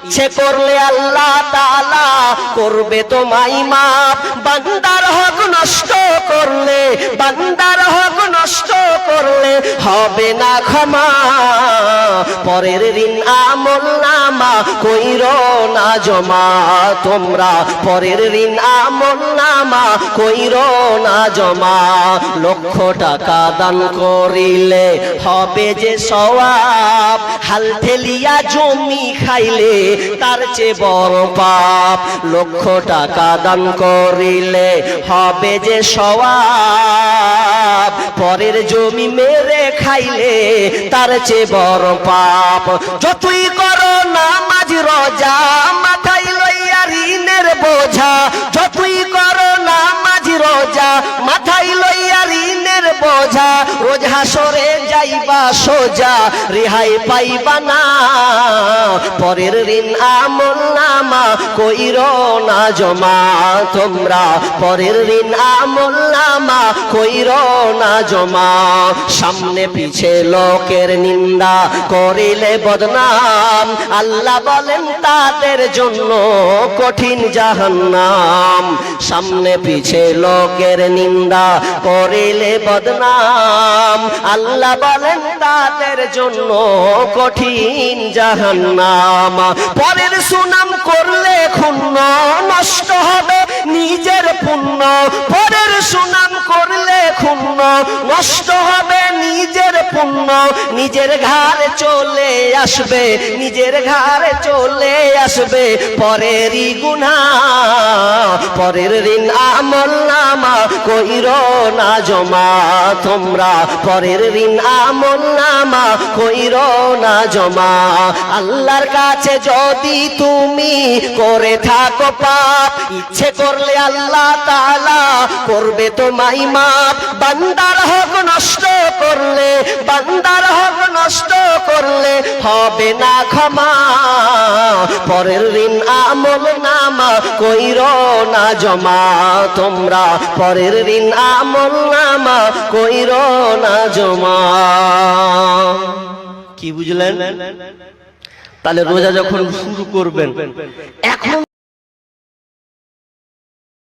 ইচ্ছে করলে আল্লাহ তাআলা করবে তোমায় মাফ। বান্দার হক নষ্ট করলে, বান্দার হক নষ্ট করলে হবে না ক্ষমা। পরের ঋণ আমল নামা কইরো না জমা, তোমরা পরের ঋণ আমল নামা কইরো না জমা। লক্ষ টাকা দান করিলে হবে যে সওয়াব, হাল ঠেলিয়া জমি খাইলে তার চেয়ে বড় পাপ। লক্ষ টাকা দান করিলে হবে যে সওয়াব, পরের জমি মেরে খাইলে তার চেয়ে বড় পাপ। যতই করো নামাজ রোজা মাথায় লইয়া ঋণের বোঝা, যতই করো নামাজ রোজা মাথায় লইয়া ঋণের বোঝা, রোজ হাসরে যাইবা সোজা রেহাই পাইবা না। পরের ঋণ আমল নামা কইরো না জমা, তোমরা পরের ঋণ আমল নামা কইরো না জমা। সামনে পিছে লোকের নিন্দা করিলে বদনাম, আল্লাহ বলেন তাদের জন্য কঠিন জাহান্নাম। সামনে পিছে লোকের নিন্দা করিলে বদনাম, আল্লাহ বলেন তাদের জন্য কঠিন জাহান্নাম। পরের সুনাম করলে ক্ষুণ্ণ নষ্ট হবে নিজের পুণ্য, পরের সুনাম করলে ক্ষুণ্ণ নষ্ট হবে নিজের পুণ্য। নিজের ঘাড়ে চলে আসবে, নিজের ঘাড়ে চলে আসবে পরেরই গুনাহ। পরের ঋণ আমল নামা কইরো না জমা, তোমরা পরের ঋণ আমল নামা কইরো না জমা। আল্লাহর কাছে যদি তুমি করে থাকো পাপ, ইচ্ছে করলে আল্লাহ তাআলা করবে তোমায় মাফ। বান্দার হক নষ্ট করলে, বান্দার হক নষ্ট করলে হবে না ক্ষমা। পরের ঋণ আমল নামা কইরো না জমা, তোমরা পরের ঋণ আমল নামা কইরো না জমা। কি বুঝলেন? তাহলে রোজা যখন শুরু করবেন